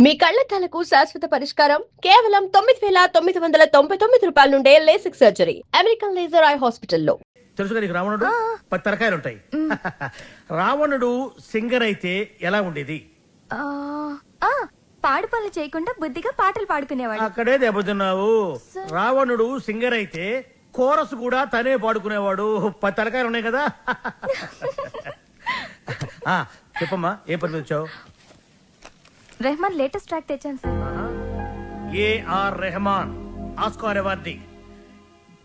మీ కళ్లద్దాలకు శాశ్వత పరిష్కారం కేవలం 9,999 రూపాయల నుండే LASIK surgery American laser eye హాస్పిటల్లో. తెలుసుగా నీకు రావణుడు 10 తలకాయలు ఉంటాయి. రావణుడు సింగర్ అయితే ఎలా ఉండేది? పాడు పనులు చేయకుండా బుద్ధిగా పాటలు పాడుకునేవాడు. అక్కడే దెబ్బతిన్నావు. రావణుడు సింగర్ అయితే కోరస్ కూడా తనే పాడుకునేవాడు. 10 తలకాయలు ఉన్నాయి కదా. చెప్పమ్మా, ఏ పని మీద వచ్చావు? రెహమాన్ లేటెస్ట్ ట్రాక్ తెచ్చాను sir. AR Rahman Oscar awardee,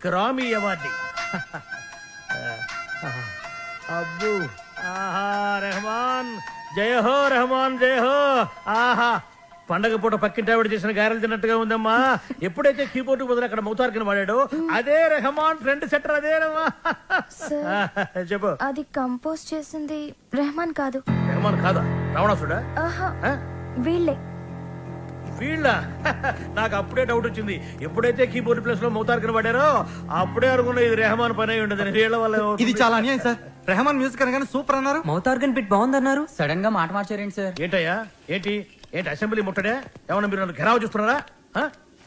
Grammy awardee. అబ్బు, ఆహా రెహమాన్, జయ హో రెహమాన్, జయ హో. ఆహా, పండగ పూట పక్కింటి ఆవిడ చేసిన గారెలు తిన్నట్టుగా ఉందమ్మా. ఎప్పుడైతే కీబోర్డ్ బదులు అక్కడ మౌతార్కిని వాడాడో అదే రెహమాన్ ఫ్రెండ్ సెటర్. అదేనమ్మా. చెప్పు. అది కంపోజ్ చేసింది రెహమాన్ కాదు. రెహమాన్ కాదా? రావణాసుడా? వీళ్ళే. వీళ్ళ? నాకు అప్పుడే డౌట్ వచ్చింది. ఎప్పుడైతే కీబోర్డ్ ప్లేస్ లో మౌతార్కిని వాడారో అప్పుడే అనుకున్నా ఇది రెహమాన్ పని అయి ఉండదు. వీళ్ళ వల్ల ఇది చాలా అన్యాయం సార్. రెహమాన్ మ్యూజిక్ అనగానే సూపర్ అన్నారు, మౌతార్గన్ బిట్ బాగుందన్నారు, సడన్ గా మాట మార్చారేంటి సార్? ఏంటయ్యా, ఏంటి అసెంబ్లీ ముట్టడే? ఏమన్నా మీరు నన్ను ఘెరావు చూస్తున్నారా?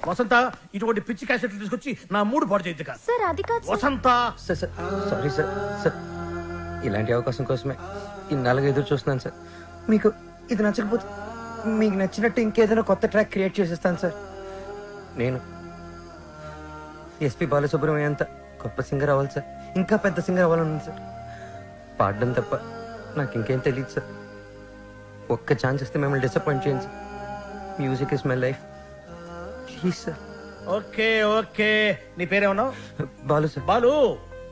వసంత, ఇటువంటి పిచ్చి క్యాసెట్లు తీసుకొచ్చి నా మూడు పాడు చేయద్దు. సార్ అది కాదు వసంత. Sorry sir. సార్, ఇలాంటి అవకాశం కోసమే ఇన్నాళ్ళుగా ఎదురు చూస్తున్నాను సార్. మీకు ఇది నచ్చకపోతే మీకు నచ్చినట్టు ఇంకేదైనా కొత్త ట్రాక్ క్రియేట్ చేసేస్తాను సార్. నేను ఎస్పి బాలసుబ్రహ్మణ్యం అంత గొప్ప సింగర్ అవ్వాలి సార్. ఇంకా పెద్ద సింగర్ అవ్వాలని సార్. పాడడం తప్ప నాకు ఇంకేం తెలియదు సార్. ఒక్క ఛాన్స్ ఇస్తే మిమ్మల్ని డిసప్పాయింట్ చేయండి sir. Music is my life, please sir. Okay okay, నీ పేరేమన్నావు? బాలు సార్. బాలు,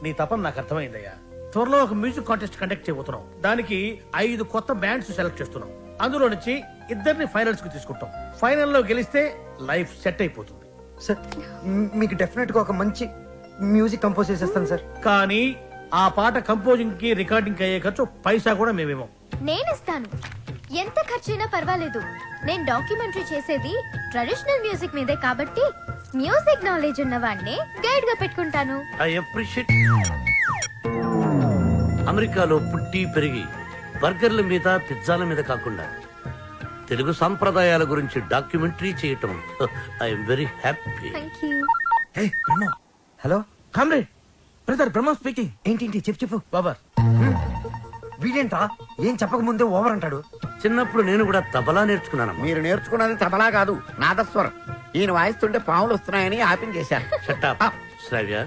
నీ తపన నాకు అర్థమైందయ్యా. త్వరలో ఒక మ్యూజిక్ కాంటెస్ట్ కండక్ట్ చేయబోతున్నాం. దానికి 5 కొత్త బ్యాండ్స్ సెలెక్ట్ చేస్తున్నాం. అందులో నుంచి 2 ఫైనల్స్ కు తీసుకుంటాం. ఫైనల్లో గెలిస్తే లైఫ్ సెట్ అయిపోతుంది సార్. మీకు డెఫినెట్ గా ఒక మంచి మ్యూజిక్ కంపోజ్ చేసేస్తాను సార్. కానీ ఆ పాట కంపోజింగ్ కి రికార్డింగ్ కి అయ్యే ఖర్చు పైసా కూడా మేమేమో. నేనిస్తాను. ఎంత ఖర్చైనా పర్వాలేదు. నేను డాక్యుమెంటరీ చేసేది ట్రెడిషనల్ మ్యూజిక్ మీదే కాబట్టి మ్యూజిక్ నాలెడ్జ్ ఉన్న వాడిని గైడ్ గా పెట్టుకుంటాను. I appreciate. అమెరికాలో పుట్టి పెరిగి బర్గర్ల మీద పిజ్జాల మీద కాకుండా తెలుగు సంప్రదాయాల గురించి డాక్యుమెంటరీ చేయటం I'm very happy. Hello comrade, brother Brahma speaking. ఏంటి చెప్పు బాబర్. వీడేంట్రా ఏం చెప్పక ముందే ఓవర్ అంటాడు. చిన్నప్పుడు నేను కూడా తబలా నేర్చుకున్నాను. మీరు నేర్చుకున్నది తబలా కాదు, నాదస్వరం. ఈయన వాయిస్తుంటే పాములు వస్తున్నాయని ఆపించేశారు. షట్టా శ్రావ్య,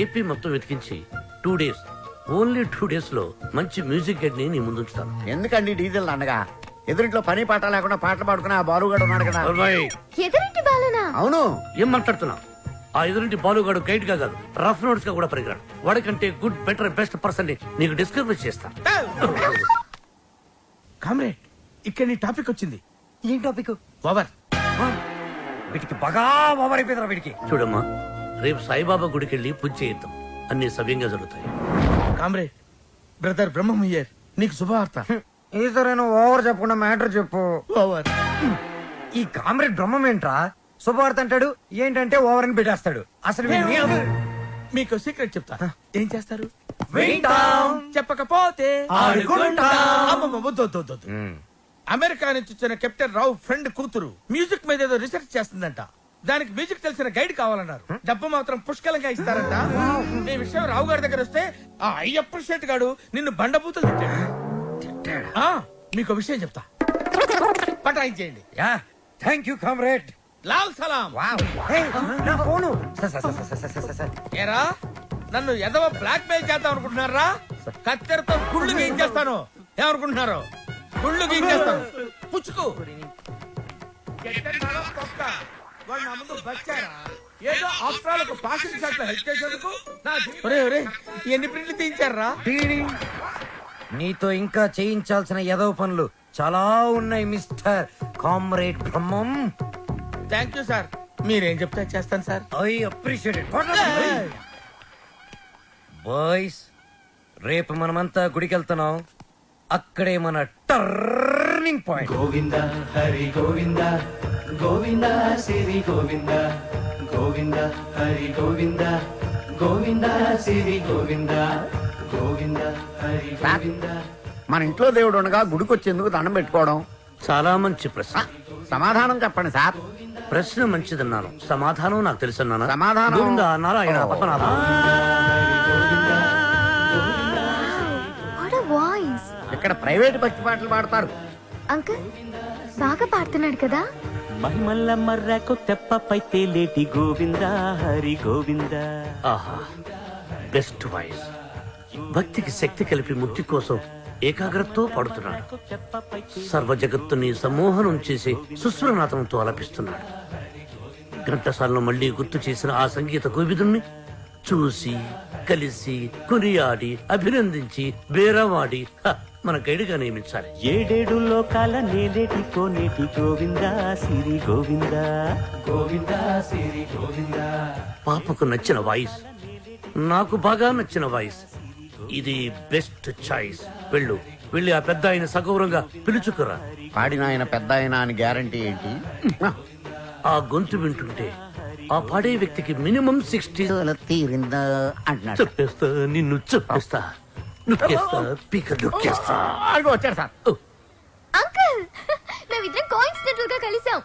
ఏపీ మొత్తం వెతికించి 2 days, ఓన్లీ 2 days లో మంచి మ్యూజిక్ గైడ్ ని నీ ముందుంచుతాను. ఎందుకండి డీజిల్ అనగా ఎదురింట్లో పని పాట లేకుండా పాటలు పాడుకుని ఆ బాలుగాడు ఉన్నాడు కదా. ఎదురింటి బాలనా? అవును. ఏం మాట్లాడుతున్నా? ఆ ఎదురింటి బాలుగాడు గైడ్ గా కాదు, రఫ్ నోట్స్ గా కూడా పరిగరాడు. వాడికంటే గుడ్, బెటర్, బెస్ట్ పర్సన్ ని నీకు డిస్కవర్ చేస్తా. కామ్రేడ్, ఇక్కడ నీ టాపిక్ వచ్చింది. ఏం టాపిక్? ఓవర్. వీటికి బాగా ఓవర్ అయిపోయిందిరా వీడికి. చూడమ్మా, రేపు సాయిబాబా గుడికి వెళ్ళి పూజ చేయిద్దాం. అన్ని సవ్యంగా జరుగుతాయి. కామ్రేడ్, బ్రదర్ బ్రహ్మయ్యర్, నీకు శుభవార్త. ఈసారైనా ఓవర్ చెప్పకుండా మ్యాటర్ చెప్పు. ఓవర్. ఈ కామ్రేడ్ బ్రహ్మం ఏంట్రా శుభవార్త అంటాడు, ఏంటంటే ఓవర్ అని పెట్టేస్తాడు. అసలు మీకు సీక్రెట్ చెప్తా. ఏం చేస్తారు? వింటాం. చెప్పకపోతే ఆడుకుంటాం. అమ్మమ్మ, వద్దు, వద్దు, వద్దు, వద్దు. అమెరికా నుంచి వచ్చిన కెప్టెన్ రావు ఫ్రెండ్ కూతురు మ్యూజిక్ మీద ఏదో రీసెర్చ్ చేస్తుందంట. దానికి మ్యూజిక్ తెలిసిన గైడ్ కావాలన్నారు. డబ్బు మాత్రం పుష్కలంగా ఇస్తారంట. ఈ విషయం రావు గారి దగ్గర వస్తే ఆ అయ్యప్ప షెట్ గాడు నిన్ను బండబూతులు తిట్టాడు. మీకు విషయం చెప్తా, పటాయించేయండి. Thank you comrade. లాల్ సలాం. నా ఫోను. ఏరా, నన్ను ఎదవ బ్లాక్ మెయిల్ చేద్దాం అనుకుంటున్నారా? కత్తెరతో గుళ్ళు గీయించేస్తాను. ఏమనుకుంటున్నారు? గుళ్ళు గీయించేస్తాను. పుచ్చుకు. వాడు నా ముందు బచ్చారా? ఏదో ఆఫ్రాలకు పాసింగ్ షాట్ లో హెల్ప్ చేసేందుకు ఎన్ని ప్రింట్లు తీయించారా? నీతో ఇంకా చేయించాల్సిన ఎదవ పనులు చాలా ఉన్నాయి mister comrade Brahmam. Thank you sir. మీరేం చెప్తే చేస్తాను sir. I appreciate it. Boys, రేపు మనమంతా గుడికి వెళ్తున్నాం. అక్కడే మన టర్నింగ్ పాయింట్. గోవింద హరి గోవింద, గోవింద సిరి గోవింద, గోవింద హరి గోవింద, గోవింద సిరి గోవింద, గోవింద హరి గోవింద. మన ఇంట్లో దేవుడు ఉండగా గుడికి వచ్చేందుకు దండం పెట్టుకోవడం, చాలా మంచి ప్రశ్న. సమాధానం చెప్పండి సార్. ప్రశ్న మంచిదన్నాను, సమాధానం నాకు తెలుసన్నాను. సమాధానం- Govinda, Narayana, Padmanabha. What a voice. ఇక్కడ ప్రైవేట్ భక్తి పాటలు పాడతారు. అంకుల్ బాగా పాడుతున్నాడు కదా. మహిమల్ల మర్రకు తెప్పపై తేలేటి గోవింద హరి గోవింద. ఆహా, బెస్ట్ వాయిస్. భక్తికి శక్తి కలిపి ముక్తి కోసం ఏకాగ్రతతో పాడుతున్నాడు. సర్వ జగత్తుని సమ్మోహనం చేసి సుస్వరనాథంతో ఆలపిస్తున్నాడు. ఘంటసాలను మళ్లీ గుర్తు చేసిన ఆ సంగీత కోవిదుణ్ణి చూసి కలిసి కొనియాడి అభినందించి బేరవాడి మన గైడ్గా నియమించాలి. ఏడేడు లోకాల నేలేటి కోనేటి గోవింద సిరి గోవింద. గోవింద సిరి గోవింద. పాపకు నచ్చిన వాయిస్, నాకు బాగా నచ్చిన వాయిస్. ఇది బెస్ట్ చాయిస్. వెళ్ళి ఆ పెద్ద ఆయన సగౌరవంగా పిలుచుకురా. పాడిన ఆయన పెద్ద ఆయన అని గ్యారంటీ ఏంటి? ఆ గొంతు వింటుంటే ఆ పాడే వ్యక్తికి మినిమం 60 తీరిందా అంటున్నాడు. చెప్పేస్తా, నిన్ను చెప్పేస్తా, నొక్కేస్తా, పీక నొక్కేస్తా. అదిగో వచ్చాడు సార్. అంకుల్ మేమిద్దరం కోఇన్సిడెంటల్ గా కలిసాం.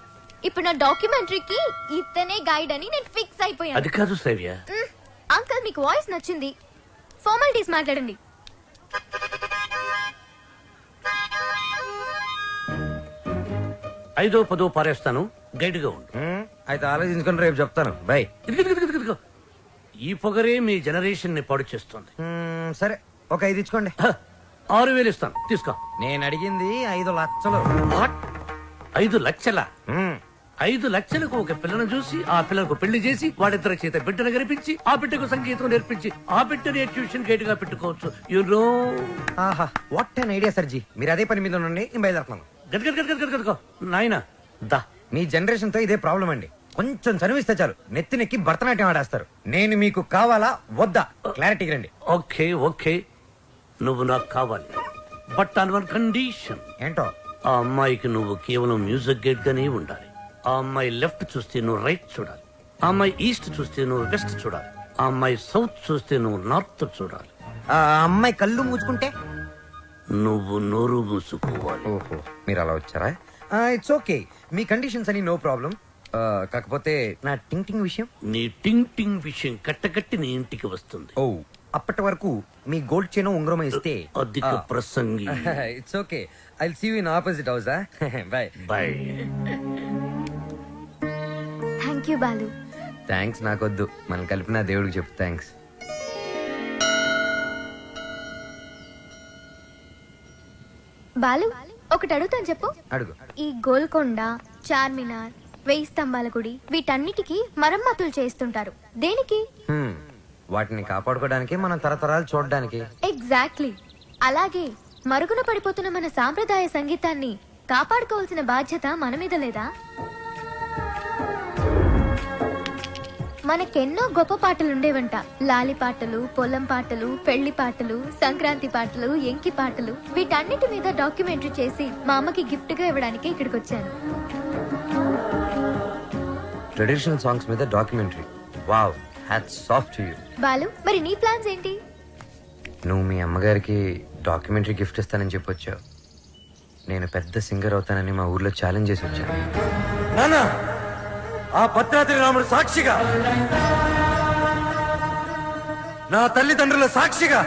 ఇప్పుడు నా డాక్యుమెంటరీకి ఇతనే గైడ్ అని నేను ఫిక్స్ అయిపోయాను. అది కాదు శ్రవ్య. అంకుల్ మీకు వాయిస్ నచ్చింది, ఫార్మాలిటీస్ మాట్లాడండి. ఐదో పదో పారేస్తాను, గైడ్గా ఉండు. అయితే ఆలోచించుకుని రేపు చెప్తాను. బై. ఇదిగో. ఈ పొగరే మీ జనరేషన్ ని పాడు చేస్తుంది. సరే, ఒక 5 ఇచ్చుకోండి. 6,000 ఇస్తాను, తీసుకో. నేను అడిగింది 5 లక్షలు. 5 లక్షల? 5 లక్షలకు ఒక పిల్లను చూసి ఆ పిల్లకు పెళ్లి చేసి వాడిద్దరి చేత బిడ్డను కనిపించి ఆ బిడ్డకు సంగీతం నేర్పించి ఆ బిడ్డని ట్యూషన్ గైడ్ గా పెట్టుకోవచ్చు. యూనో. ఆహా, వాట్ అన్ ఐడియా సర్జీ. మీరు అదే పని మీద ఉండండి, నేను బయలుదేరుతున్నాను. గదగదగదగదగో నాయనా దా. మీ జనరేషన్ తో ఇదే ప్రాబ్లం అండి. కొంచెం చనువిస్తే చాలు నెత్తినెక్కి భరతనాట్యం ఆడేస్తారు. నేను మీకు కావాలా వద్దా క్లారిటీకి రండి. ఓకే, నువ్వు నాకు కావాలి, బట్ ఆన్ వన్ కండిషన్. ఏంటో? ఆ అమ్మాయికి నువ్వు కేవలం మ్యూజిక్ గైడ్ గానే ఉండాలి. ఆ అమ్మాయి లెఫ్ట్ చూస్తే నువ్వు రైట్ చూడాలి. ఆ అమ్మాయి ఈస్ట్ చూస్తే నువ్వు వెస్ట్ చూడాలి. ఆ అమ్మాయి సౌత్ చూస్తే నువ్వు నార్త్ చూడాలి. ఆ అమ్మాయి కళ్ళు మూసుకుంటే నువ్వు నోరు మూసుకోవాలి. ఓహో, మీరు అలా వచ్చారా? ఇట్స్ ఓకే, మీ కండిషన్స్ అని నో ప్రాబ్లం. కాకపోతే నా టింగ్ విషయం. నీ టింగ్ విషయం కట్టకట్టి నీ ఇంటికి వస్తుంది. ఓ, అప్పటి వరకు మీ గోల్డ్ చైన్ ఉంగరం ఇస్తే అధిక ప్రసంగి. It's okay, I see you in opposite house. Bye bye. Thank you Balu. Thanks నాకొద్దు, మనం కలిపిన దేవుడికి చెప్పు థ్యాంక్స్. బాలు ఒకటి అడుగుతాను చెప్పు. అడుగు. ఈ గోల్కొండ, చార్మినార్, 1000 స్తంభాల గుడి వీటన్నిటికీ మరమ్మతులు చేస్తుంటారు. దేనికి? వాటిని కాపాడుకోవడానికి, మనం తరతరాలు చూడడానికి. ఎగ్జాక్ట్లీ. అలాగే మరుగున పడిపోతున్న మన సాంప్రదాయ సంగీతాన్ని కాపాడుకోవాల్సిన బాధ్యత మన మీద లేదా? మనకెన్నో గొప్ప పాటలుండేవంట. లాలి పాటలు, పొలం పాటలు, పెళ్లి పాటలు, సంక్రాంతి పాటలు, ఎంకి పాటలు. వీటన్నిటి మీద డాక్యుమెంటరీ చేసి మా అమ్మకి గిఫ్ట్ గా ఇవ్వడానికి ఇక్కడికి వచ్చాను. ట్రెడిషనల్ సాంగ్స్ మీద documentary. Wow, hats off to you. Balu, మరి నీ ప్లాన్స్ ఏంటి? నువ్వు మీ అమ్మగారికి డాక్యుమెంటరీ గిఫ్ట్ ఇస్తానని చెప్పొచ్చావు. నేను పెద్ద సింగర్ అవుతానని మా ఊర్లో ఛాలెంజ్ చేసి వచ్చాను. నానా, ఆ భద్రాద్రి రాముడు సాక్షిగా, నా తల్లిదండ్రుల సాక్షిగా,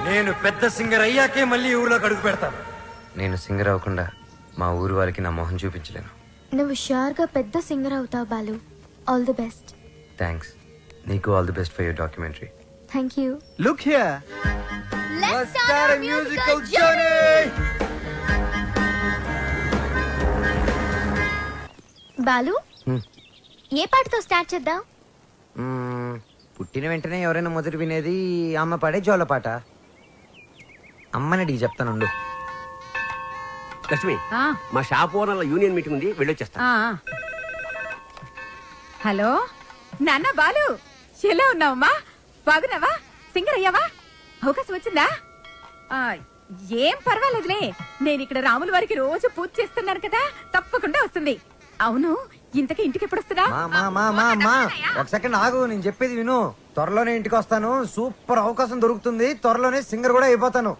నేను పెద్ద సింగర్ అయ్యాకే మళ్ళీ ఊర్లోకి అడుగు పెడతాను. నేను సింగర్ అవ్వకుండా మా ఊరు వారికి నా మొహం చూపించలేను. నువ్వు షూర్ గా పెద్ద సింగర్ అవుతావు Balu. All the best. Thanks. నీకు all the best for your documentary. Thank you. Look here. Let's start our musical journey. Balu, ఏ పాటతో స్టార్ట్ చేద్దాం? పుట్టిన వెంటనే ఎవరైనా మొదటి వినేది అమ్మ పాడే జోల పాట. అమ్మనడి చెప్తానుండు. లక్ష్మి, మా షాప్ ఓనర్ల యూనియన్ మీటింగ్ ఉంది, వెళ్ళొచ్చేస్తా. హలో నాన్న బాలు, ఎలా ఉన్నావమ్మా? బాగున్నావా? సింగర్ అయ్యావా? అవకాశం వచ్చిందా? ఏం పర్వాలేదులే, నేను ఇక్కడ రాముల వారికి రోజు పూజ చేస్తున్నాను కదా, తప్పకుండా వస్తుంది. అవును, ఇంతకీ ఇంటికి ఎప్పుడు వస్తున్నా? ఒక సెకండ్ ఆగు, నేను చెప్పేది విను. త్వరలోనే ఇంటికి వస్తాను. సూపర్ అవకాశం దొరుకుతుంది. త్వరలోనే సింగర్ కూడా అయిపోతాను.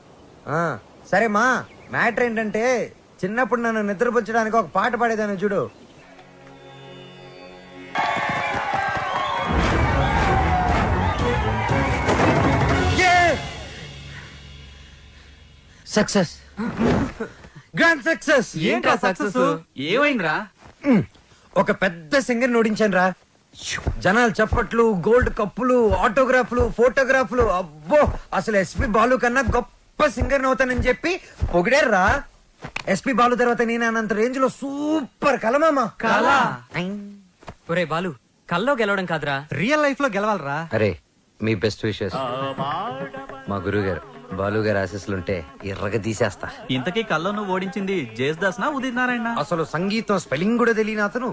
సరే మా, మ్యాటర్ ఏంటంటే చిన్నప్పుడు నన్ను నిద్రపుచ్చడానికి ఒక పాట పాడేదాన్ని చూడు. Success, grand success. ఏంట్రా సక్సెస్? ఏమైందిరా? ఒక పెద్ద సింగర్ ఓడించాను రా. జనాలు చప్పట్లు, గోల్డ్ కప్పులు, ఆటోగ్రాఫ్లు, ఫోటోగ్రాఫ్లు. అబ్బో, అసలు ఎస్పి బాలు కన్నా గొప్ప సింగర్ అవుతానని చెప్పి పొగిడారా. ఎస్పి బాలు తర్వాత నేను అన్నంత రేంజ్ లో సూపర్ కలమామా. ఒరే బాలు, కల్లో గెలవడం కాదురా, రియల్ లైఫ్ లో గెలవాలరా. అరే మీ బెస్ట్ విషెస్. మా గురువు గారు బాలు గారు ఆశీస్సులుంటే ఎర్రగా తీసేస్తా. ఇంతకీ కల్లో నువ్వు ఓడించింది జేస్దాస్ నా ఉదిత్ నారాయణ? అసలు సంగీతం స్పెల్లింగ్ కూడా తెలియని అతను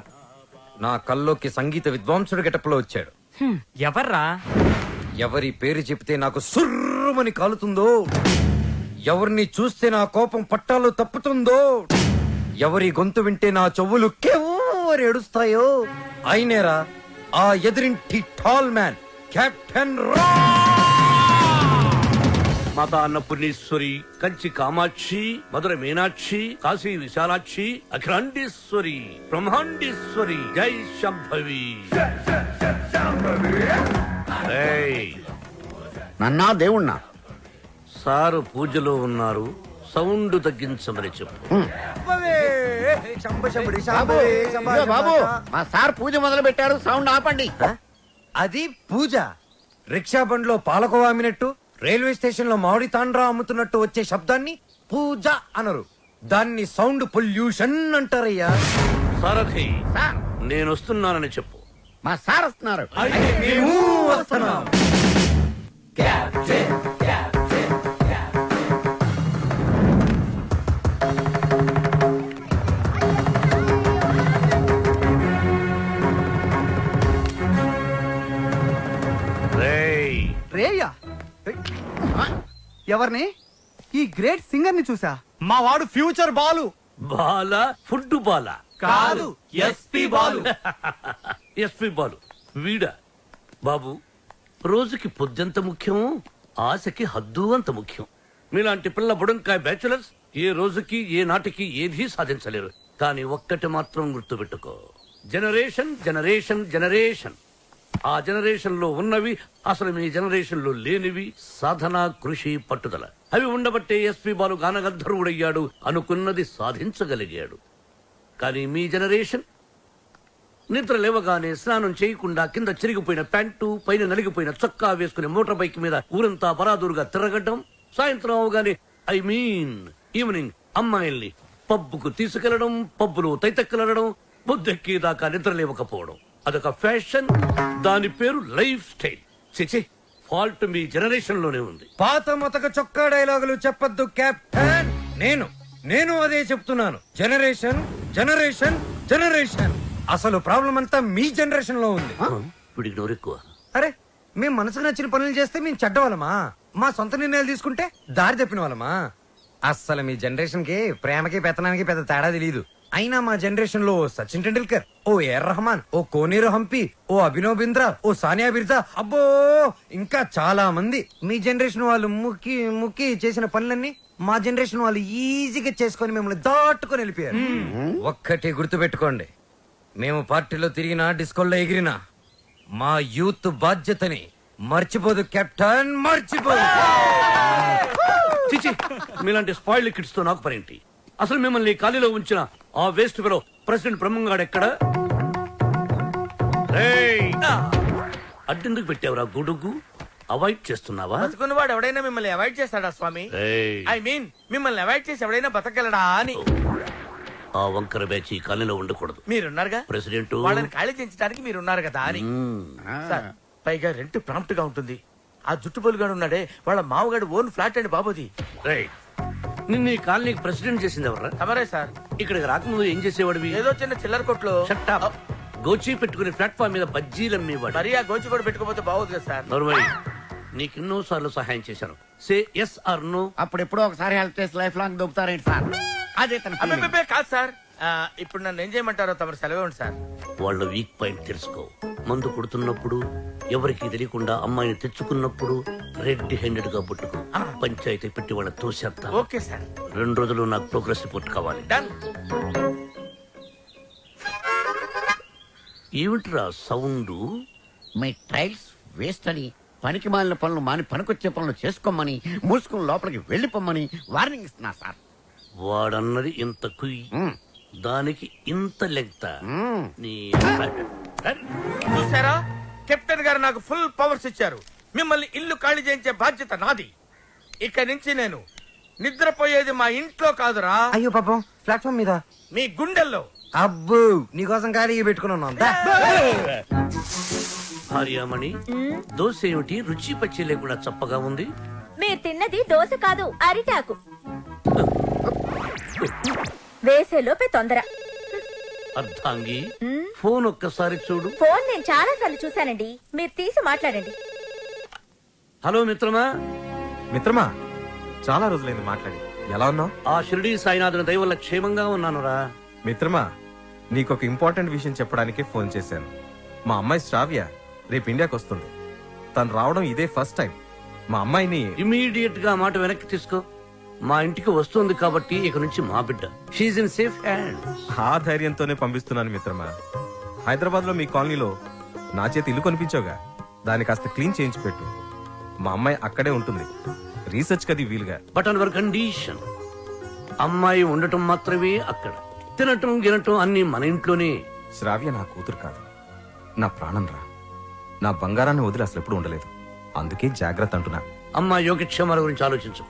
నా కల్లోకి సంగీత విద్వాంసుడు గెటప్లో వచ్చాడు. ఎవర్రా? ఎవరి పేరు చెప్తే నాకు సుర్రుమని కాలుతుందో, ఎవరిని చూస్తే నా కోపం పట్టాలు తప్పుతుందో, ఎవరి గొంతు వింటే నా చెవులు కెవ్వరు ఏడుస్తాయో అయినేరా ఆ ఎదురింటి టాల్ మ్యాన్ కెప్టెన్ రా. మాతా అన్నపూర్ణేశ్వరి, కంచి కామాక్షి, మధుర మీనాక్షి, కాశీ విశాలాక్షి, అఖిలాండేశ్వరి, బ్రహ్మాండేశ్వరి, జై శంభవి. ఏయ్, నన్నా దేవుణ్ణా? సారు పూజలో ఉన్నారు, సౌండ్ తగ్గించమని చెప్పు. బాబు, మా సార్ పూజ మొదలు పెట్టారు, సౌండ్ ఆపండి. అది పూజ. రిక్షా బండ్లో పాలకోవా అమ్మినట్టు, రైల్వే స్టేషన్ లో మామిడి తాండ్రా అమ్ముతున్నట్టు వచ్చే శబ్దాన్ని పూజ అనరు, దాన్ని సౌండ్ పొల్యూషన్ అంటారయ్యా. సారథి, సార్, నేను వస్తున్నానని చెప్పు. మా సార్ వస్తున్నారు. మేము వస్తున్నాం. రేయ్, రేయ్యా, ఎవరిని? ఈ గ్రేట్ సింగర్ ని చూసా. మా వాడు ఫ్యూచర్ బాలు. బాల ఫుడ్ బాల కాదు, ఎస్పి బాలు. ఎస్పి బాలు వీడా? బాబు, రోజుకి పొద్దెంత ముఖ్యం, ఆశకి హద్దు అంత ముఖ్యం. మీలాంటి పిల్ల బుడంకాయ బ్యాచులర్స్ ఏ రోజుకి ఏ నాటికి ఏదీ సాధించలేరు. కానీ ఒక్కటి మాత్రం గుర్తుపెట్టుకో, జనరేషన్ జనరేషన్ జనరేషన్. ఆ జనరేషన్ లో ఉన్నవి అసలు మీ జనరేషన్ లో లేనివి సాధన, కృషి, పట్టుదల. అవి ఉండబట్టే ఎస్పి బాలు గానగంధర్వుడయ్యాడు, అనుకున్నది సాధించగలిగాడు. కానీ మీ జనరేషన్ నిద్ర లేవగానే స్నానం చేయకుండా కింద చిరిగిపోయిన ప్యాంటు, పైన నలిగిపోయిన చొక్కా వేసుకుని మోటార్ బైక్ మీద ఊరంతా బరాదూరుగా తిరగడం, సాయంత్రం అవగానే ఈవినింగ్ అమ్మాయిల్ని పబ్బుకు తీసుకెళ్లడం, పబ్బులో తైతెక్కలడం, బుద్ధెక్కేదాకా నిద్ర లేవకపోవడం. అదొక ఫ్యాషన్, దాని పేరు లైఫ్ స్టైల్. చిచి, ఫాల్ట్ మీ జనరేషన్ లోనే ఉంది. పాత మతక చొక్కా డైలాగులు చెప్పొద్దు కెప్టెన్. నేను అదే చెప్తున్నాను. Generation generation generation. అసలు ప్రాబ్లం అంతా మీ జనరేషన్ లో ఉంది. వీడికి నోరెక్కువ. అరే, మేము మనసుకు నచ్చిన పనులు చేస్తే మేము చెడ్డవాళ్ళమా? మా సొంత నిర్ణయాలు తీసుకుంటే దారి తప్పిన వాళ్ళమా? అస్సలు మీ జనరేషన్ కి ప్రేమకి పెత్తనానికి పెద్ద తేడా తెలియదు. అయినా మా జనరేషన్ లో సచిన్ టెండూల్కర్, ఓ ఏఆర్ రెహమాన్, ఓ కోనేరు హంపి, ఓ అభినవ్ బింద్రా, ఓ సానియా బిర్జా, అబ్బో ఇంకా చాలా మంది. మీ జనరేషన్ వాళ్ళు ముక్కి ముక్కి చేసిన పనులన్నీ మా జనరేషన్ వాళ్ళు ఈజీగా చేసుకొని మిమ్మల్ని దాటుకొని వెళ్ళిపోయారు. ఒక్కటి గుర్తుపెట్టుకోండి, మేము పార్టీలో తిరిగినా, డిస్కోల్లో ఎగిరినా మా యూత్ బాధ్యతని మర్చిపోదు కెప్టెన్, మర్చిపోదు. చిచి, మీలాంటి స్పాయిల్ కిడ్స్ తో నాకు పనేంటి? అసలు మిమ్మల్ని ఖాళీలో ఉంచిన ఆ వేస్ట్ ఫెలో ప్రెసిడెంట్ బ్రహ్మంగాడు ఎక్కడ? అడ్డెందుకు పెట్టావురా గొడుగు? అవాయిడ్ చేస్తున్నావా? బతుకున్నవాడు ఎవడైనా మిమ్మల్ని అవాయిడ్ చేస్తాడా స్వామి? ఐ మీన్ మిమ్మల్ని అవాయిడ్ చేసి ఎవడైనా బతకగలడా అని. ఆ వంకర బ్యాచ్ ఈ ఖాళీలో ఉండకూడదు. మీరున్నారుగా ప్రెసిడెంట్, వాళ్ళని ఖాళీ చేయించడానికి మీరున్నారు కదా అని. సార్, పైగా రెంట్ ప్రాంప్ట్ గా ఉంటుంది. ఆ జుట్టు పొలుగాడు ఉన్నాడే, వాళ్ళ మామగాడు ఓన్ ఫ్లాట్ అండి బాబుది. నిన్న ఈ కాలనీకి ప్రెసిడెంట్ చేసింది ఎవరా? తమరే సార్. ఇక్కడికి రాకముందు ఏం చేసేవాడివి? ఏదో చిన్న చిల్లర కొట్లో గోచి పెట్టుకుని ప్లాట్ఫామ్ మీద బజ్జీలు అమ్మేవాడు. మరి ఆ గోచి కూడా పెట్టుకోపోతే బాగోదు కదా సార్. నర్వై, నీకు ఎన్నో సార్లు సహాయం చేశాను. Say yes or no. అప్పుడెప్పుడో ఒకసారి హెల్ప్ చేసి లైఫ్ లాంగ్ దొబ్బుతారేంటి సార్? అదే తన feeling. అబ్బే కాదు సార్. ఇప్పుడు నన్ను ఏం చేయమంటారో తమరు సెలవు ఉంది సార్. వాళ్ళ వీక్ పాయింట్ తెలుసుకో. మందు కొడుతున్నప్పుడు ఎవరికి తెలియకుండా అమ్మాయిని తెచ్చుకున్నప్పుడు రెడ్ హ్యాండెడ్ గా పుట్టుకో. పంచాయతీ పెట్టి వాళ్ళ తోసేస్తా. Okay sir. 2 రోజులు నాకు ప్రోగ్రెస్ రిపోర్ట్ కావాలి. డన్. ఏమిట్రా సౌండ్? మీ ట్రైల్స్ వేస్ట్ అని, పనికి మాలిన పనులు మాని పనికొచ్చే పనులు చేసుకోమని, మూసుకుని లోపలికి వెళ్ళిపోమ్మని వార్నింగ్ ఇస్తున్నా సార్. వాడన్నది ఇంత కుయ్, దానికి ఇంత లెంగ్త. చూసారా, కెప్టెన్ గారు నాకు ఫుల్ పవర్స్ ఇచ్చారు. మిమ్మల్ని ఇల్లు ఖాళీ చేయించే బాధ్యత నాది. ఇక నుంచి నేను నిద్రపోయేది మా ఇంట్లో కాదురా. అయ్యో పాపం, ప్లాట్ఫామ్ మీద మీ గుండెల్లో. అబ్బు, నీకోసం ఖాళీ పెట్టుకుని ఉన్నాం. భార్యామణి, దోశ ఏమిటి రుచి పచ్చి లేకుండా చప్పగా ఉంది? మీరు తిన్నది దోశ కాదు, అరిటాకు. వేసేలోపే తొందర. అర్థాంగి, ఫోన్ ఒక్కసారి చూడు. ఫోన్ నేను చాలా సార్లు చూశానండి, మీరు తీసి మాట్లాడండి. హలో మిత్రమా. మిత్రమా, చాలా రోజులైంది మాట్లాడి. ఎలా ఉన్నావు? ఆ షిరిడీ సాయినాథుని దయ వల్ల క్షేమంగా ఉన్నానురా. మిత్రమా, నీకొక ఇంపార్టెంట్ విషయం చెప్పడానికే ఫోన్ చేశాను. మా అమ్మాయి శ్రావ్య రేపు ఇండియాకి వస్తుంది. తను రావడం ఇదే ఫస్ట్ టైం. మా అమ్మాయిని ఇమీడియట్ గా మాట వెనక్కి తీసుకో. మా ఇంటికి వస్తుంది కాబట్టి ఇక నుంచి మా బిడ్డ. She's in safe hands. ఆ ధైర్యంతోనే పంపిస్తున్నాను మిత్రమా. హైదరాబాద్ లో మీ కాలనీలో నా చేతి ఇల్లు కొనిపించావుగా, దాన్ని కాస్త క్లీన్ చేయించి పెట్టు. మా అమ్మాయి అక్కడే ఉంటుంది, రీసెర్చ్ కది వీలుగా. బట్ ఆన్ అవర్ కండిషన్, అమ్మాయి ఉండటం మాత్రమే అక్కడ, తినటం గినటం అన్ని మన ఇంట్లోనే. శ్రావ్య నా కూతురు కాదు, నా ప్రాణం రా. నా బంగారాన్ని వదిలి అసలు ఎప్పుడు ఉండలేదు. అందుకే జాగ్రత్త అంటున్నా. అమ్మాయి యోగక్షేమాల గురించి ఆలోచించు.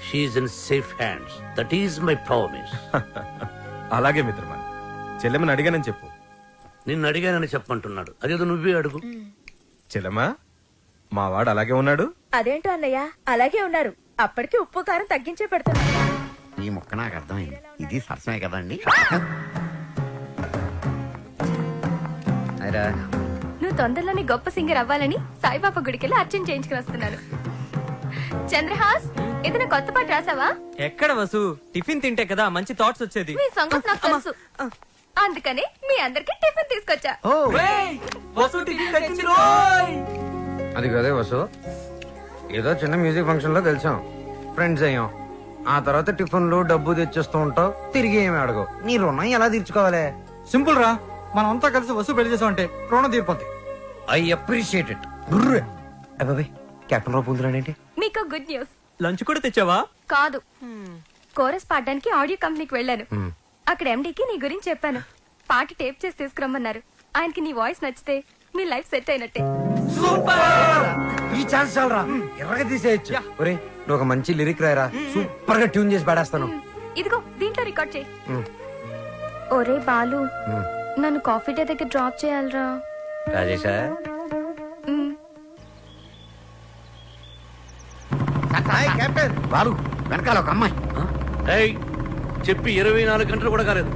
She's in safe hands. That is my promise. అలాగే మిత్రమా. చెల్లెమని అడిగానని చెప్పు. నిన్ను అడిగానని చెప్పంటున్నాడు. అదేదో నువ్వే అడుగు. చెల్లెమా, మా వాడు అలాగే ఉన్నాడు. అదేంటో అన్నయ్య, అలాగే ఉన్నారు. అప్పటికి ఉప్పు కారం తగ్గించే పెడుతున్నా. ఈ ముక్క నాకు అర్థమైంది. ఇది సరసమే కదండి. నువ్వు తొందరలోనే గొప్ప సింగర్ అవ్వాలని సాయిబాబా గుడికెళ్ళి అర్చన చేయించుకుని వస్తున్నాను. చంద్రహాస్, ఏదైనా కొత్త పాట రాసావా? ఎక్కడ వసు, టిఫిన్ తింటే కదా మంచి థాట్స్ వచ్చేది. మీ సంగతి నాకు తెలుసు, అందుకనే మీ అందరికి టిఫిన్ తీసుకొచ్చా. అది కదే వసు, ఏదో చిన్న మ్యూజిక్ ఫంక్షన్ లో కలిసాం, ఫ్రెండ్స్ అయ్యాం. ఆ తర్వాత టిఫిన్లు డబ్బు తెచ్చేస్తూ ఉంటావు, తిరిగి ఏమి అడగవు. నీ రుణం ఎలా తీర్చుకోవాలి? సింపుల్ రా, మనం అంతా కలిసి వసూ పెళ్లి చేసామంటే రుణం తీరిపోద్ది. I appreciate it. అబ్బాయి, కెప్టెన్ రావు పొందులాడేంటి? మీకు గుడ్ న్యూస్. లంచ్ కూడా తెచ్చావా? కాదు, కోరస్ పాడడానికి ఆడియో కంపెనీకి వెళ్ళాను. అక్కడ ఎండీకి నీ గురించి చెప్పాను. పాట టేప్ చేసి తీసుకురమ్మన్నారు. ఆయనకి నీ వాయిస్ నచ్చితే మీ లైఫ్ సెట్ అయినట్టే. ఈ ఛాన్స్ చాలరా, ఎర్రగా తీసేయచ్చు. ఒరే, నువ్వు ఒక మంచి లిరిక్ రాయరా, సూపర్ గా ట్యూన్ చేసి పాడేస్తాను. ఇదిగో దీంట్లో రికార్డ్ చేయి. ఒరే బాలు, నన్ను కాఫీ డే దగ్గర డ్రాప్ చేయాలరా. రాజేశా, కెప్టెన్ బాలు, వెనకాల ఒక అమ్మాయి. ఏయ్, చెప్పి 24 గంటలు కూడా కాలేదు.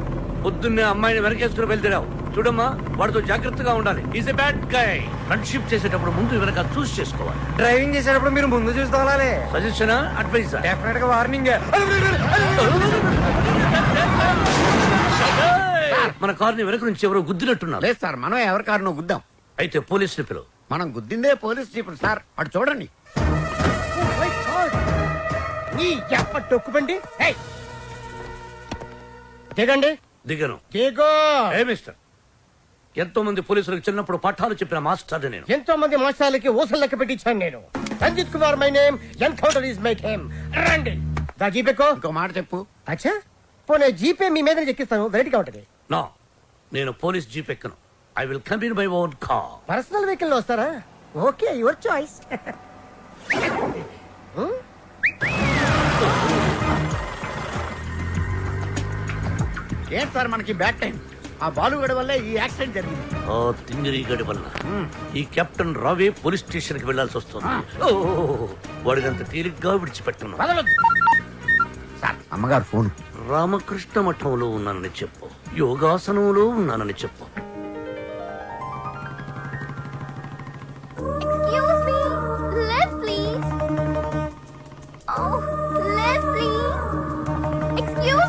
పొద్దున్నే అమ్మాయిని వెనకేసుకుని వెళ్తున్నావు. చూడమ్మా, వాడితో జాగ్రత్తగా ఉండాలి. Is a bad guy. Friendship చేసేటప్పుడు ముందు వెనక చూస్ చేసుకోవాలి. డ్రైవింగ్ చేసేటప్పుడు మీరు ముందు చూసి తోలాలి. Suggestion, advice? డెఫినెట్ గా వార్నింగ్. మన కారుని వెనక నుంచి ఎవరో గుద్దినట్టున్నారు. లేదు సార్, మనం ఎవరి కారునో గుద్దాం. అయితే పోలీసులు పిలువు. మనం గుద్దిందే పోలీస్ జీపులు సార్, అటు చూడండి. టొక్కుబండి దిగండి. దిగను. దిగో. ఏ మిస్టర్, ఎంతో మంది పోలీసులకు చిన్నప్పుడు పాఠాలు చెప్పిన మాస్టర్ నేను. ఎంతో మంది మాస్టర్లకి ఊసలు లెక్క పెట్టించాను నేను. Ranjith Kumar my name, encounter is my name. రండి. దా జీపేకో. ఇంకో మాట చెప్పు. అచ్చా, పోనీ జీపే మీ మీద ఎక్కిస్తాను, వెరైటీగా ఉంటది. నో, నేను పోలీస్ జీప్ ఎక్కను. I will come in my own car. Personal vehicle లో వస్తారా? Okay, your choice. ఏంటి సార్ మనకి బ్యాడ్ టైం? ఆ బాలుగడి వల్లే ఈ యాక్సిడెంట్ జరిగింది. ఆ తింగిరి గడి వల్ల ఈ కెప్టెన్ రావే పోలీస్ స్టేషన్ కి వెళ్లాల్సి వస్తుంది. వాడినంత తేలిగ్గా విడిచిపెట్టున్నాను. సార్, అమ్మగారు ఫోన్. రామకృష్ణ మఠంలో ఉన్నానని చెప్పు, యోగాసనంలో ఉన్నానని చెప్పు. Excuse me, left please. Oh, left please. Excuse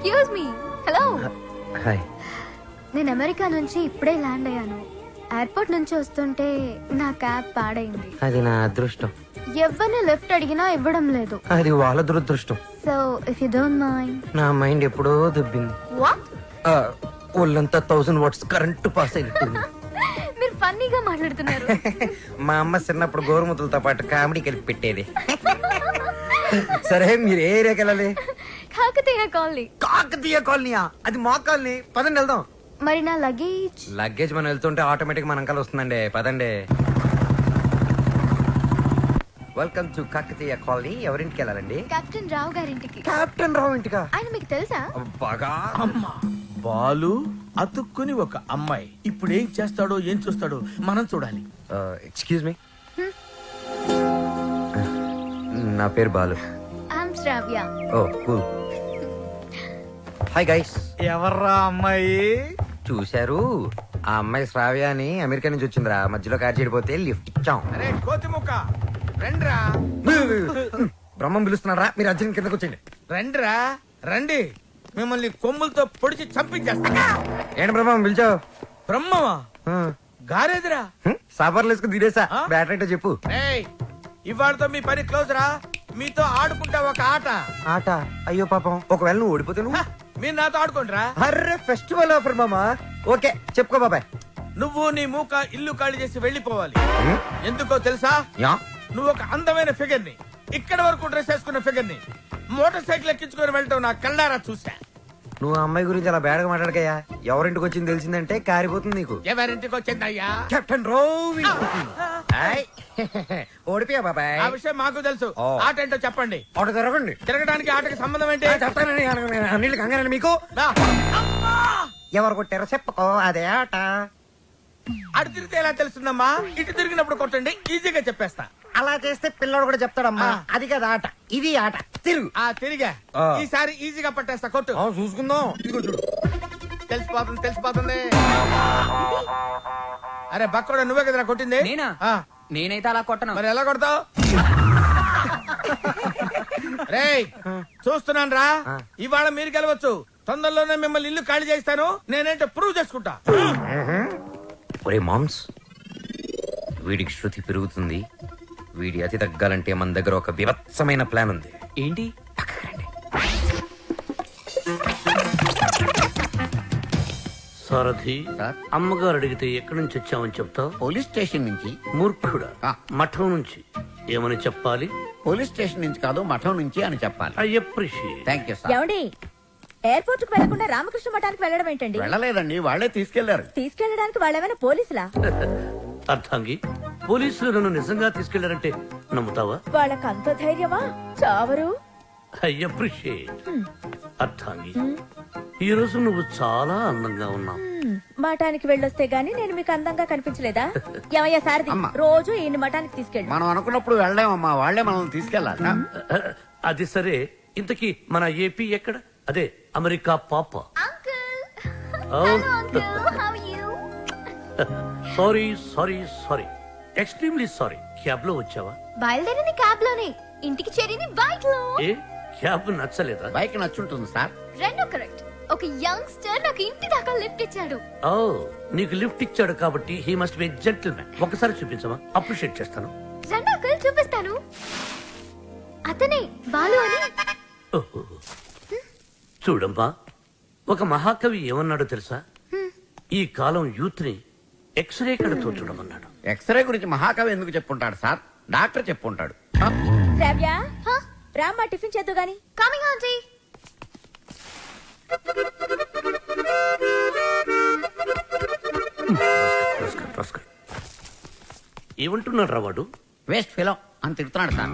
excuse me. Hello. Hi. నేను అమెరికా నుంచి ఇప్పుడే ల్యాండ్ అయ్యాను. ఎయిర్పోర్ట్ నుంచి వస్తుంటే నా క్యాబ్ పాడైంది. అది నా అదృష్టం. ఎవరిని లిఫ్ట్ అడిగినా ఇవ్వడం లేదు. అది వాళ్ళ దురదృష్టం. So if you don't mind. నా మైండ్ ఎప్పుడో దబ్బింది. వాట్? ఒళ్ళంతా 1000 వాట్స్ కరెంట్ పాస్ అయినట్టుంది. మీరు ఫన్నీగా మాట్లాడుతున్నారు. మా అమ్మ చిన్నప్పుడు గోరుముతులతో పాటు కామెడీ కలిపి పెట్టేది. సరే మీరు ఏ ఏరియాకి వెళ్ళాలి? కాకతీయ కాలనీ. కాకతీయ కాలనీయా? అది మా కాలనీ. పదండి వెళ్దాం. మరి నా లగేజ్? లగేజ్ మనం వెళ్తుంటే ఆటోమేటిక్ మన అంకల్ వస్తుందండి. పదండి. Welcome to Kakatiya colony. ఎవరింటికి వెళ్ళాలండి? కెప్టెన్ రావు గారింటికి. కెప్టెన్ రావు ఇంటికా? ఆయన మీకు తెలుసా? బాగా. అమ్మా బాలు అతుక్కుని ఒక అమ్మాయి ఇప్పుడు ఏం చేస్తాడో ఏం చూస్తాడో మనం చూడాలి. Excuse me. నా పేరు Balu. I'm Shravya. Oh cool. Hi guys. ఎవర్రా అమ్మాయి? చూశారు, ఆ అమ్మాయి శ్రావ్య అని అమెరికా నుంచి వచ్చిందిరా. మధ్యలో కార్ చెడిపోతే లిఫ్ట్ ఇచ్చాం. అరే కోతి ముక్క రండిరా. బ్రహ్మం పిలుస్తున్నారా? మీరు అర్జున్ కిందకు వచ్చండి. రండిరా రండి, మిమ్మల్ని కొమ్ములతో పొడిచి చంపించేస్తా. ఏంటి బ్రహ్మం పిలిచావు? బ్రహ్మమా? గారేదిరా. సాపర్లు వేసుకుని తీరేసా. బ్యాటరీ అంటే చెప్పు. ఏయ్ ఇవాళతో మీ పని క్లోజ్ రా. మీతో ఆడుకుంటా ఒక ఆట. ఆట? అయ్యో పాపం, ఒకవేళ నువ్వు ఓడిపోతే నువ్వు? మీరు నాతో ఆడుకోండిరా. అర్రే ఫెస్టివల్ ఆఫర్ మామా. ఓకే చెప్పుకో బాబాయ్. నువ్వు నీ మూక ఇల్లు ఖాళీ చేసి వెళ్ళిపోవాలి. ఎందుకో తెలుసా? నువ్వు ఒక అందమైన ఫిగర్ ని, ఇక్కడ వరకు డ్రెస్ వేసుకున్న ఫిగర్ ని మోటార్ సైకిల్ ఎక్కించుకొని వెళ్ళటం నా కళ్ళారా చూసా. నువ్వు అమ్మాయి గురించి అలా బేడగా మాట్లాడకయ్యా. ఎవరింటికి వచ్చింది తెలిసిందంటే కారిపోతుంది నీకు. ఎవరింటికి వచ్చిందయ్యా? కెప్టెన్ రోవి. ఓడిపోయా బాబాయ్. ఆ విషయం మాకు తెలుసు. ఆట ఏంటో చెప్పండి. ఆట తిరగండి. తిరగడానికి ఆటకి సంబంధం ఏంటి? చెప్తానండి. అన్నిళ్ళు కంగారండి మీకు. ఎవరు కొట్టారో చెప్పుకో, అదే ఆట. అటు తిరిగితే ఎలా తెలుస్తుందమ్మా? ఇటు తిరిగినప్పుడు కొట్టండి, ఈజీగా చెప్పేస్తా. అలా చేస్తే పిల్లడు కూడా చెప్తాడమ్మా. అది కదా ఆట, ఇది ఆట. తిరుగు. తిరిగా ఈసారి ఈజీగా పట్టేస్తా. కొట్టు. చూసుకుందాం. ఇదిగో చూడు. తెలిసిపోతుంది తెలిసిపోతుంది. అరే బక్కడా, నువ్వే కదరా కొట్టింది? నేనైతే అలా కొట్టను. మరి ఎలా కొడతావు? రేయ్ చూస్తున్నాను రా. ఇవాళ మీరు గెలవచ్చు. తొందరలోనే మిమ్మల్ని ఇల్లు ఖాళీ చేస్తాను. నేనేంటో ప్రూవ్ చేసుకుంటా. ఒరే మామ్స్, వీడికి శృతి పెరుగుతుంది. వీడి అతి తగ్గాలంటే మన దగ్గర ఒక వివత్సమైన ప్లాన్ ఉంది. ఏంటి? సారథి, అమ్మగారు అడిగితే ఎక్కడి నుంచి వచ్చామని చెప్తావు? పోలీస్ స్టేషన్ నుంచి. మూర్ఖుడా, మఠం నుంచి. ఏమని చెప్పాలి? పోలీస్ స్టేషన్ నుంచి కాదు, మఠం నుంచి అని చెప్పాలి. I appreciate. Thank you sir. ఏమండి, ఎయిర్పోర్ట్ కు వెళ్లకుండా రామకృష్ణ మఠానికి వెళ్ళడం ఏంటండి? వెళ్ళలేదండి, వాళ్లే తీసుకెళ్లారు. తీసుకెళ్ళడానికి వాళ్ళేమైనా పోలీసులా? అర్థంగి, పోలీసులు నన్ను నిజంగా తీసుకెళ్లారంటే నమ్ముతావా? వాళ్ళకి అంత ధైర్యమా? చావరు. I appreciate. అర్థంగి, ఈ రోజు నువ్వు చాలా అందంగా ఉన్నావు. మఠానికి వెళ్ళొస్తే గానీ నేను మీకు అందంగా కనిపించలేదా? ఏమయ్యా సారథి, రోజు ఈయన మఠానికి తీసుకెళ్ళి. మనం అనుకున్నప్పుడు వెళ్ళామమ్మా, వాళ్లే మనల్ని తీసుకెళ్లాలి. అది సరే, ఇంతకీ మన ఏపీ ఎక్కడ? అదే అమెరికా పాప. Sorry sorry sorry, extremely sorry. Cab లో వచ్చావా? బయలుదేరింది క్యాబ్ లోనే, ఇంటికి చేరింది బైక్ లో. ఏ క్యాబ్ నచ్చలేదా? బైక్ నచ్చుంటుంది సార్. రెండు కరెక్ట్. ఒక యంగ్స్టర్ నాకు ఇంటి దాకా లిఫ్ట్ ఇచ్చాడు. ఓ, నీకు లిఫ్ట్ ఇచ్చాడు కాబట్టి హీ మస్ట్ బి జెంటిల్మెన్. ఒకసారి చూపించమా? అప్రిషియేట్ చేస్తాను. రెండు అంకుల్ చూపిస్తాను. అతనే బాలు అని. ఓహో. చూడమ్మా, ఒక మహాకవి ఏమన్నాడో తెలుసా? ఈ కాలం యూత్ ని ఎక్స్రే కడతో చూడమన్నాడు. ఎక్స్రే గురించి మహాకవి ఎందుకు చెప్పుంటాడు సార్? డాక్టర్ చెప్పుంటాడు. శ్రావ్య, రామ్మా టిఫిన్ చేద్దు గాని. Coming aunty. ఏమంటున్నాడు రా వాడు? వేస్ట్ ఫెలో అని తిడుతున్నాడు సార్.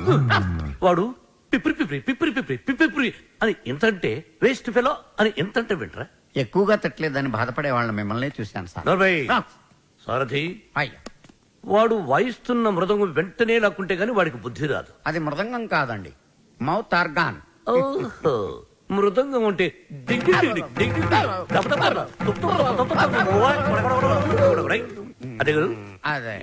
వాడు పిప్రి పిప్రి పిప్రి పిప్రి పిప్రి అని ఎంతంటే వేస్ట్ ఫెలో అని ఎంతంటే వింటరా? ఎక్కువగా తిట్టలేదని బాధపడే వాళ్ళని మిమ్మల్ని చూశాను సార్. సారథి, వాడు వాయిస్తున్న మృదంగం వెంటనే లాక్కుంటే గాని వాడికి బుద్ధి రాదు. అది మృదంగం కాదండి, మౌత్ ఆర్గాన్. ఓహో, మృదంగం అంటే డింగి డింగి డింగి అదే కదా. అదే